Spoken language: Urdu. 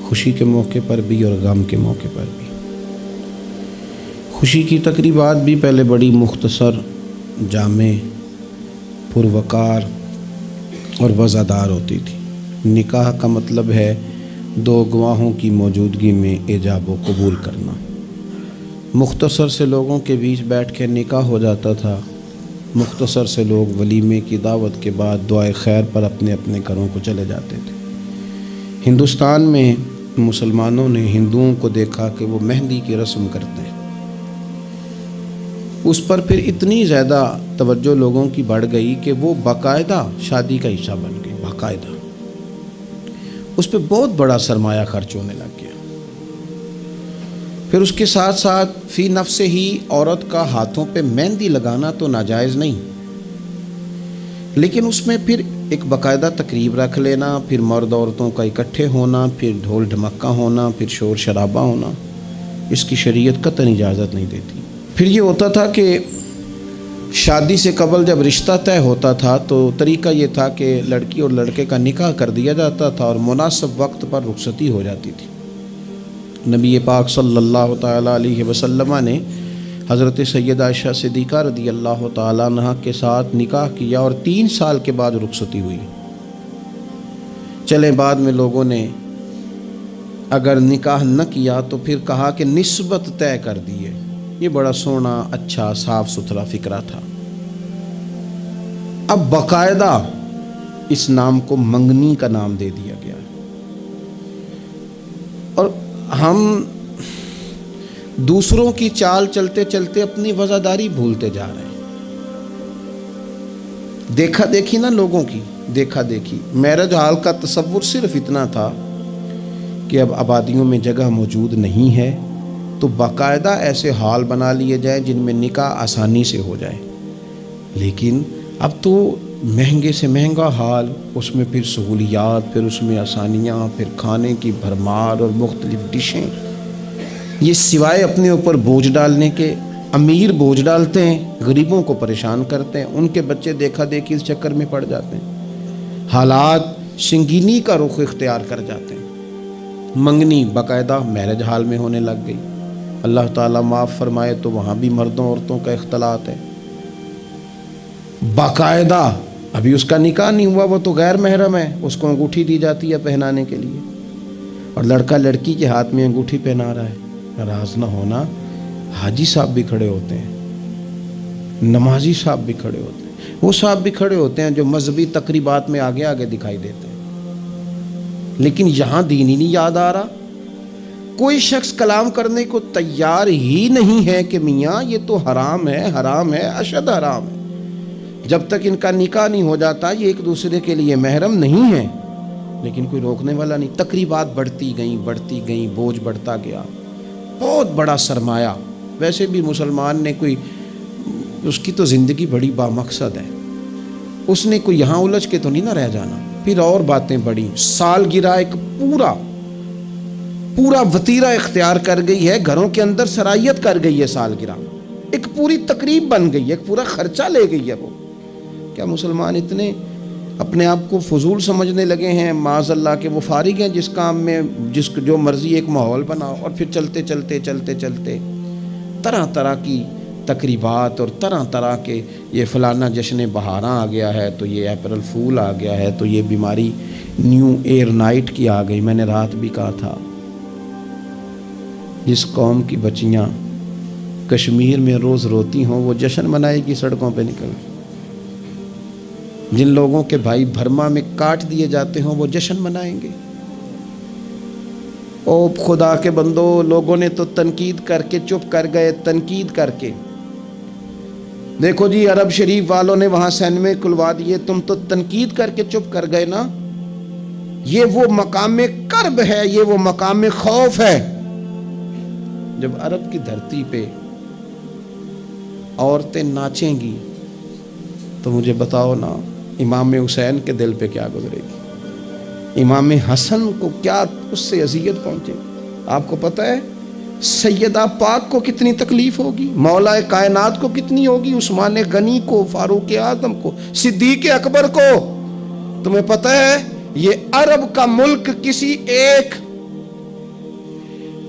خوشی کے موقع پر بھی اور غم کے موقع پر بھی۔ خوشی کی تقریبات بھی پہلے بڑی مختصر، جامع، پروقار اور وزادار ہوتی تھی۔ نکاح کا مطلب ہے دو گواہوں کی موجودگی میں ایجاب و قبول کرنا۔ مختصر سے لوگوں کے بیچ بیٹھ کے نکاح ہو جاتا تھا۔ مختصر سے لوگ ولیمے کی دعوت کے بعد دعائے خیر پر اپنے اپنے گھروں کو چلے جاتے تھے۔ ہندوستان میں مسلمانوں نے ہندوؤں کو دیکھا کہ وہ مہندی کی رسم کرتے ہیں۔ اس پر پھر اتنی زیادہ توجہ لوگوں کی بڑھ گئی کہ وہ باقاعدہ شادی کا حصہ بن گئی، باقاعدہ۔ اس پہ بہت بڑا سرمایہ خرچ ہونے لگ گیا۔ پھر اس کے ساتھ ساتھ فی نفس ہی عورت کا ہاتھوں پہ مہندی لگانا تو ناجائز نہیں، لیکن اس میں پھر ایک باقاعدہ تقریب رکھ لینا، پھر مرد عورتوں کا اکٹھے ہونا، پھر ڈھول ڈھمکا ہونا، پھر شور شرابہ ہونا، اس کی شریعت قطعاً اجازت نہیں دیتی۔ پھر یہ ہوتا تھا کہ شادی سے قبل جب رشتہ طے ہوتا تھا تو طریقہ یہ تھا کہ لڑکی اور لڑکے کا نکاح کر دیا جاتا تھا اور مناسب وقت پر رخصتی ہو جاتی تھی۔ نبی پاک صلی اللہ تعالیٰ علیہ وسلم نے حضرت سیدہ عائشہ صدیقہ رضی اللہ تعالیٰ عنہ کے ساتھ نکاح کیا اور 3 سال کے بعد رخصتی ہوئی۔ چلیں بعد میں لوگوں نے اگر نکاح نہ کیا تو پھر کہا کہ نسبت طے کر دی ہے۔ یہ بڑا سونا، اچھا، صاف ستھرا فکرہ تھا۔ اب باقاعدہ اس نام کو منگنی کا نام دے دیا گیا، اور ہم دوسروں کی چال چلتے چلتے اپنی وفاداری بھولتے جا رہے ہیں۔ دیکھا دیکھی نا لوگوں کی، دیکھا دیکھی۔ میرج ہال کا تصور صرف اتنا تھا کہ اب آبادیوں میں جگہ موجود نہیں ہے تو باقاعدہ ایسے ہال بنا لیے جائیں جن میں نکاح آسانی سے ہو جائے، لیکن اب تو مہنگے سے مہنگا ہال، اس میں پھر سہولیات، پھر اس میں آسانیاں، پھر کھانے کی بھرمار اور مختلف ڈشیں۔ یہ سوائے اپنے اوپر بوجھ ڈالنے کے، امیر بوجھ ڈالتے ہیں، غریبوں کو پریشان کرتے ہیں، ان کے بچے دیکھا دیکھی اس چکر میں پڑ جاتے ہیں، حالات سنگینی کا رخ اختیار کر جاتے ہیں۔ منگنی باقاعدہ میرج ہال میں ہونے لگ گئی۔ اللہ تعالیٰ معاف فرمائے تو وہاں بھی مردوں عورتوں کا اختلاط ہے باقاعدہ۔ ابھی اس کا نکاح نہیں ہوا، وہ تو غیر محرم ہے، اس کو انگوٹھی دی جاتی ہے پہنانے کے لیے، اور لڑکا لڑکی کے ہاتھ میں انگوٹھی پہنا رہا ہے۔ ناراض نہ ہونا، حاجی صاحب بھی کھڑے ہوتے ہیں، نمازی صاحب بھی کھڑے ہوتے ہیں، وہ صاحب بھی کھڑے ہوتے ہیں جو مذہبی تقریبات میں آگے آگے دکھائی دیتے ہیں، لیکن یہاں دین ہی نہیں یاد آ رہا۔ کوئی شخص کلام کرنے کو تیار ہی نہیں ہے کہ میاں یہ تو حرام ہے، حرام ہے، اشد حرام ہے۔ جب تک ان کا نکاح نہیں ہو جاتا یہ ایک دوسرے کے لیے محرم نہیں ہے، لیکن کوئی روکنے والا نہیں۔ تقریبات بڑھتی گئیں، بوجھ بڑھتا گیا، بہت بڑا سرمایہ۔ ویسے بھی مسلمان نے کوئی، اس کی تو زندگی بڑی بامقصد ہے، اس نے کوئی یہاں الجھ کے تو نہیں نہ رہ جانا۔ پھر اور باتیں بڑی، سالگرہ ایک پورا وتیرہ اختیار کر گئی ہے، گھروں کے اندر سرائیت کر گئی ہے سالگرہ، ایک پوری تقریب بن گئی ہے، ایک پورا خرچہ لے گئی ہے وہ۔ کیا مسلمان اتنے اپنے آپ کو فضول سمجھنے لگے ہیں معاذ اللہ کہ وہ فارغ ہیں جس کام میں جو مرضی ایک ماحول بنا، اور پھر چلتے چلتے طرح طرح کی تقریبات اور طرح طرح کے، یہ فلانا جشن بہاراں آ گیا ہے تو یہ اپریل فول آ گیا ہے تو یہ بیماری نیو ایئر نائٹ کی آ گئی۔ میں نے رات بھی کہا تھا، جس قوم کی بچیاں کشمیر میں روز روتی ہوں وہ جشن منائے گی سڑکوں پہ نکل کے، جن لوگوں کے بھائی برما میں کاٹ دیے جاتے ہوں وہ جشن منائیں گے۔ او خدا کے بندو، لوگوں نے تو تنقید کر کے چپ کر گئے، تنقید کر کے۔ دیکھو جی عرب شریف والوں نے وہاں سینمے کھلوا دیے، تم تو تنقید کر کے چپ کر گئے نا۔ یہ وہ مقام کرب ہے، یہ وہ مقام خوف ہے۔ جب عرب کی دھرتی پہ عورتیں ناچیں گی تو مجھے بتاؤ نا امام حسین کے دل پہ کیا گزرے گی، امام حسن کو کیا اس سے اذیت پہنچے گی۔ آپ کو پتہ ہے سیدہ پاک کو کتنی تکلیف ہوگی، مولا کائنات کو کتنی ہوگی، عثمان غنی کو، فاروق اعظم کو، صدیق اکبر کو۔ تمہیں پتہ ہے یہ عرب کا ملک کسی ایک